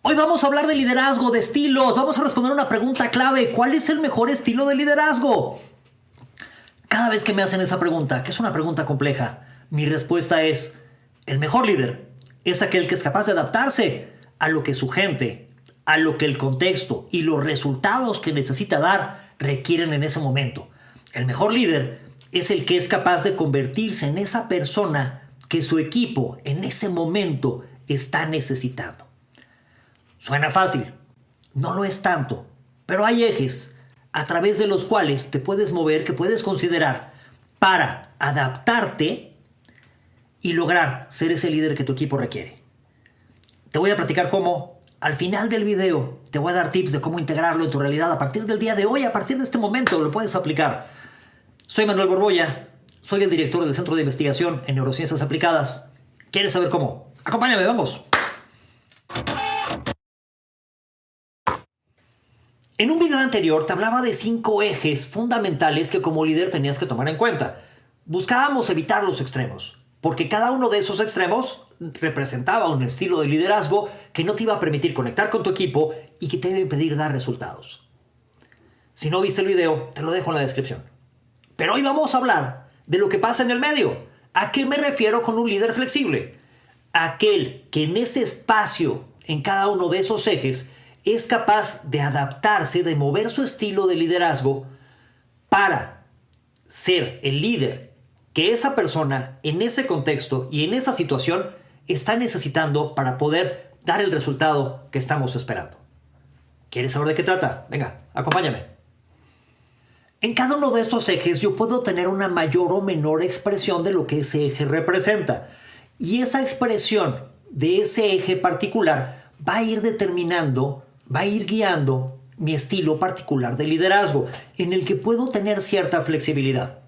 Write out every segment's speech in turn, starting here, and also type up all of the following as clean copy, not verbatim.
Hoy vamos a hablar de liderazgo, de estilos. Vamos a responder una pregunta clave. ¿Cuál es el mejor estilo de liderazgo? Cada vez que me hacen esa pregunta, que es una pregunta compleja, mi respuesta es: el mejor líder es aquel que es capaz de adaptarse a lo que su gente, a lo que el contexto y los resultados que necesita dar requieren en ese momento. El mejor líder es el que es capaz de convertirse en esa persona que su equipo en ese momento está necesitando. Suena fácil, no lo es tanto, pero hay ejes a través de los cuales te puedes mover, que puedes considerar para adaptarte y lograr ser ese líder que tu equipo requiere. Te voy a platicar cómo. Al final del video te voy a dar tips de cómo integrarlo en tu realidad a partir del día de hoy, a partir de este momento lo puedes aplicar. Soy Manuel Borbolla, soy el director del Centro de Investigación en Neurociencias Aplicadas. ¿Quieres saber cómo? Acompáñame, vamos. En un video anterior te hablaba de 5 ejes fundamentales que como líder tenías que tomar en cuenta. Buscábamos evitar los extremos, porque cada uno de esos extremos representaba un estilo de liderazgo que no te iba a permitir conectar con tu equipo y que te iba a impedir dar resultados. Si no viste el video, te lo dejo en la descripción. Pero hoy vamos a hablar de lo que pasa en el medio. ¿A qué me refiero con un líder flexible? Aquel que en ese espacio, en cada uno de esos ejes, es capaz de adaptarse, de mover su estilo de liderazgo para ser el líder que esa persona en ese contexto y en esa situación está necesitando para poder dar el resultado que estamos esperando. ¿Quieres saber de qué trata? Venga, acompáñame. En cada uno de estos ejes yo puedo tener una mayor o menor expresión de lo que ese eje representa. Y esa expresión de ese eje particular va a ir determinando, va a ir guiando mi estilo particular de liderazgo, en el que puedo tener cierta flexibilidad.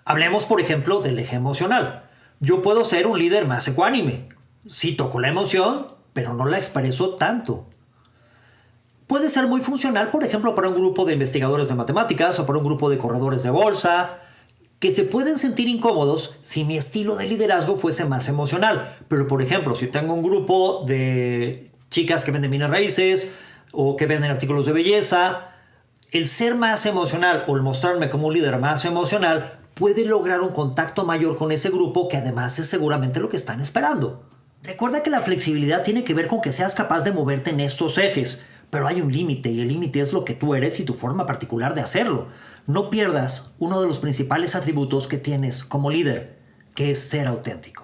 Hablemos, por ejemplo, del eje emocional. Yo puedo ser un líder más ecuánime. Sí toco la emoción, pero no la expreso tanto. Puede ser muy funcional, por ejemplo, para un grupo de investigadores de matemáticas o para un grupo de corredores de bolsa, que se pueden sentir incómodos si mi estilo de liderazgo fuese más emocional. Pero, por ejemplo, si tengo un grupo de chicas que venden bienes raíces o que venden artículos de belleza, el ser más emocional o el mostrarme como un líder más emocional puede lograr un contacto mayor con ese grupo, que además es seguramente lo que están esperando. Recuerda que la flexibilidad tiene que ver con que seas capaz de moverte en estos ejes, pero hay un límite, y el límite es lo que tú eres y tu forma particular de hacerlo. No pierdas uno de los principales atributos que tienes como líder, que es ser auténtico.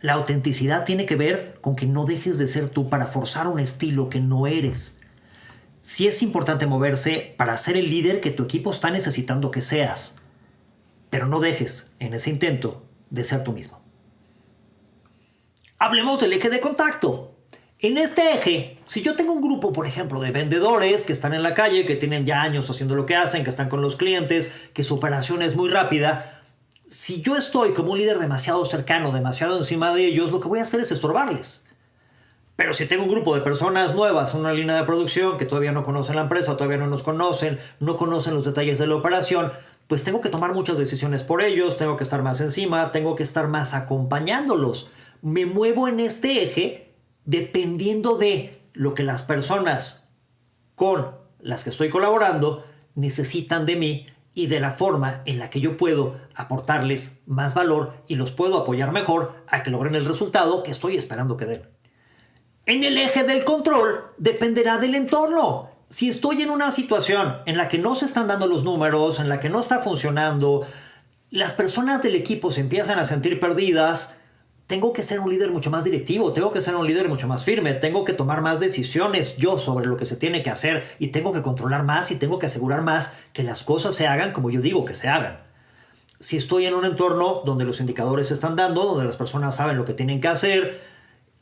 La autenticidad tiene que ver con que no dejes de ser tú para forzar un estilo que no eres. Sí es importante moverse para ser el líder que tu equipo está necesitando que seas, pero no dejes en ese intento de ser tú mismo. Hablemos del eje de contacto. En este eje, si yo tengo un grupo, por ejemplo, de vendedores que están en la calle, que tienen ya años haciendo lo que hacen, que están con los clientes, que su operación es muy rápida, si yo estoy como un líder demasiado cercano, demasiado encima de ellos, lo que voy a hacer es estorbarles. Pero si tengo un grupo de personas nuevas en una línea de producción que todavía no conocen la empresa, todavía no nos conocen, no conocen los detalles de la operación, pues tengo que tomar muchas decisiones por ellos, tengo que estar más encima, tengo que estar más acompañándolos. Me muevo en este eje dependiendo de lo que las personas con las que estoy colaborando necesitan de mí y de la forma en la que yo puedo aportarles más valor y los puedo apoyar mejor a que logren el resultado que estoy esperando que den. En el eje del control dependerá del entorno. Si estoy en una situación en la que no se están dando los números, en la que no está funcionando, las personas del equipo se empiezan a sentir perdidas, tengo que ser un líder mucho más directivo, tengo que ser un líder mucho más firme, tengo que tomar más decisiones yo sobre lo que se tiene que hacer y tengo que controlar más y tengo que asegurar más que las cosas se hagan como yo digo que se hagan. Si estoy en un entorno donde los indicadores se están dando, donde las personas saben lo que tienen que hacer,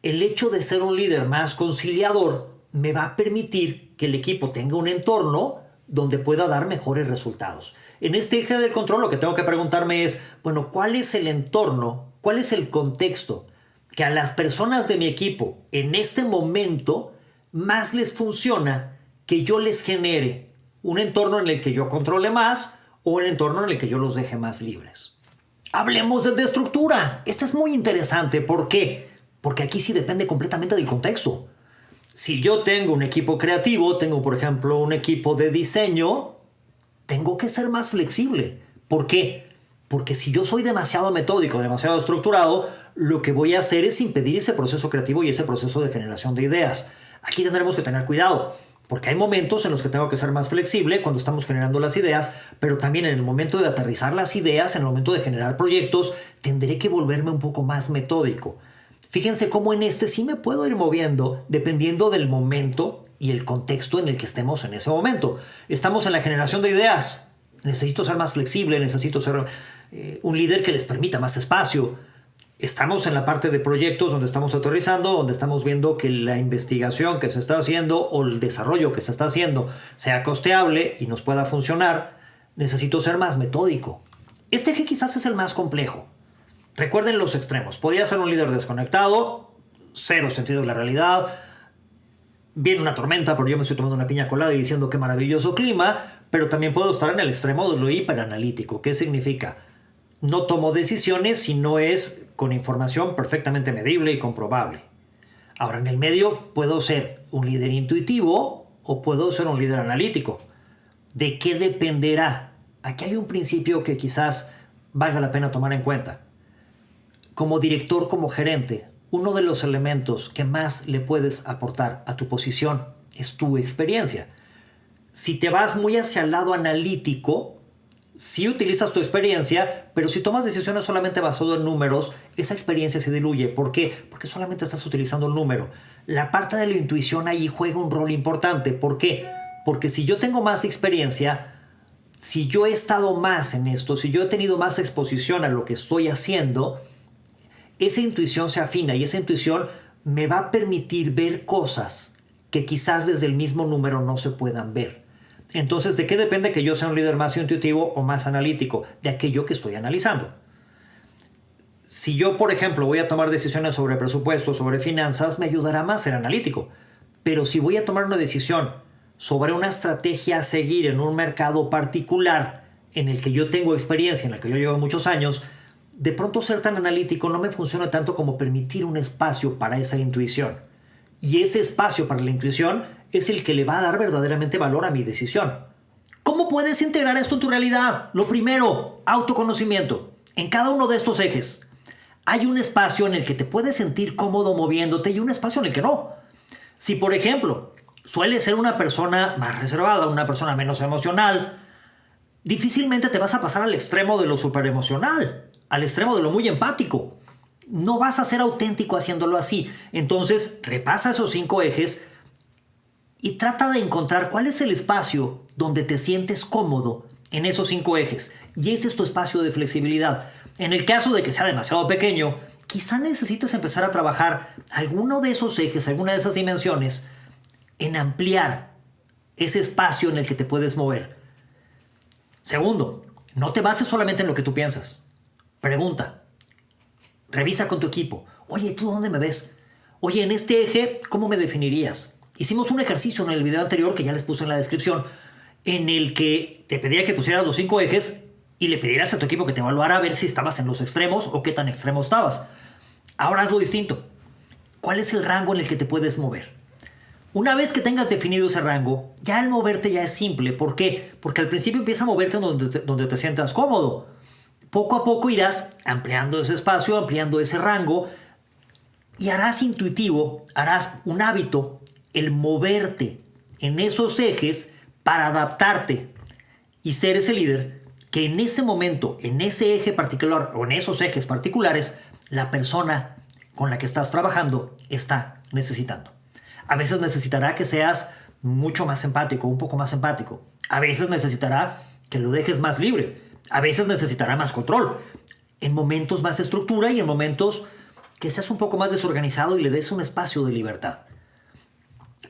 el hecho de ser un líder más conciliador me va a permitir que el equipo tenga un entorno donde pueda dar mejores resultados. En este eje del control lo que tengo que preguntarme es, bueno, ¿cuál es el entorno? ¿Cuál es el contexto que a las personas de mi equipo en este momento más les funciona que yo les genere un entorno en el que yo controle más o un entorno en el que yo los deje más libres? Hablemos de estructura. Esta es muy interesante. ¿Por qué? Porque aquí sí depende completamente del contexto. Si yo tengo un equipo creativo, tengo por ejemplo un equipo de diseño, tengo que ser más flexible. ¿Por qué? Porque si yo soy demasiado metódico, demasiado estructurado, lo que voy a hacer es impedir ese proceso creativo y ese proceso de generación de ideas. Aquí tendremos que tener cuidado, porque hay momentos en los que tengo que ser más flexible cuando estamos generando las ideas, pero también en el momento de aterrizar las ideas, en el momento de generar proyectos, tendré que volverme un poco más metódico. Fíjense cómo en este sí me puedo ir moviendo dependiendo del momento y el contexto en el que estemos en ese momento. Estamos en la generación de ideas. Necesito ser más flexible, necesito ser un líder que les permita más espacio. Estamos en la parte de proyectos donde estamos aterrizando, donde estamos viendo que la investigación que se está haciendo o el desarrollo que se está haciendo sea costeable y nos pueda funcionar. Necesito ser más metódico. Este eje quizás es el más complejo. Recuerden los extremos. Podría ser un líder desconectado, cero sentido de la realidad. Viene una tormenta, pero yo me estoy tomando una piña colada y diciendo qué maravilloso clima. Pero también puedo estar en el extremo de lo hiperanalítico. ¿Qué significa? No tomo decisiones si no es con información perfectamente medible y comprobable. Ahora, en el medio puedo ser un líder intuitivo o puedo ser un líder analítico. ¿De qué dependerá? Aquí hay un principio que quizás valga la pena tomar en cuenta. Como director, como gerente, uno de los elementos que más le puedes aportar a tu posición es tu experiencia. Si te vas muy hacia el lado analítico, sí utilizas tu experiencia, pero si tomas decisiones solamente basado en números, esa experiencia se diluye. ¿Por qué? Porque solamente estás utilizando el número. La parte de la intuición ahí juega un rol importante. ¿Por qué? Porque si yo tengo más experiencia, si yo he estado más en esto, si yo he tenido más exposición a lo que estoy haciendo, esa intuición se afina y esa intuición me va a permitir ver cosas que quizás desde el mismo número no se puedan ver. Entonces, ¿de qué depende que yo sea un líder más intuitivo o más analítico? De aquello que estoy analizando. Si yo, por ejemplo, voy a tomar decisiones sobre presupuesto, sobre finanzas, me ayudará más ser analítico. Pero si voy a tomar una decisión sobre una estrategia a seguir en un mercado particular en el que yo tengo experiencia, en el que yo llevo muchos años, de pronto ser tan analítico no me funciona tanto como permitir un espacio para esa intuición. Y ese espacio para la intuición es el que le va a dar verdaderamente valor a mi decisión. ¿Cómo puedes integrar esto en tu realidad? Lo primero, autoconocimiento. En cada uno de estos ejes hay un espacio en el que te puedes sentir cómodo moviéndote y un espacio en el que no. Si, por ejemplo, sueles ser una persona más reservada, una persona menos emocional, difícilmente te vas a pasar al extremo de lo superemocional, al extremo de lo muy empático. No vas a ser auténtico haciéndolo así. Entonces, repasa esos 5 ejes y trata de encontrar cuál es el espacio donde te sientes cómodo en esos 5 ejes. Y ese es tu espacio de flexibilidad. En el caso de que sea demasiado pequeño, quizá necesites empezar a trabajar alguno de esos ejes, alguna de esas dimensiones, en ampliar ese espacio en el que te puedes mover. Segundo, no te bases solamente en lo que tú piensas. Pregunta. Revisa con tu equipo. Oye, ¿tú dónde me ves? Oye, en este eje, ¿cómo me definirías? Hicimos un ejercicio en el video anterior que ya les puse en la descripción, en el que te pedía que pusieras los 5 ejes y le pidieras a tu equipo que te evaluara a ver si estabas en los extremos o qué tan extremo estabas. Ahora hazlo distinto. ¿Cuál es el rango en el que te puedes mover? Una vez que tengas definido ese rango, ya el moverte ya es simple. ¿Por qué? Porque al principio empieza a moverte donde te sientas cómodo. Poco a poco irás ampliando ese espacio, ampliando ese rango y harás intuitivo, harás un hábito el moverte en esos ejes para adaptarte y ser ese líder que en ese momento, en ese eje particular o en esos ejes particulares, la persona con la que estás trabajando está necesitando. A veces necesitará que seas mucho más empático, un poco más empático. A veces necesitará que lo dejes más libre. A veces necesitará más control. En momentos más estructura y en momentos que seas un poco más desorganizado y le des un espacio de libertad.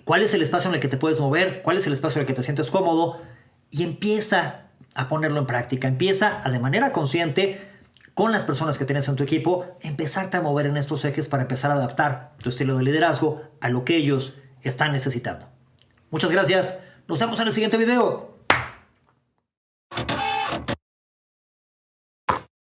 ¿Cuál es el espacio en el que te puedes mover? ¿Cuál es el espacio en el que te sientes cómodo? Y empieza a ponerlo en práctica. Empieza a, de manera consciente, con las personas que tienes en tu equipo, empezarte a mover en estos ejes para empezar a adaptar tu estilo de liderazgo a lo que ellos están necesitando. Muchas gracias. Nos vemos en el siguiente video.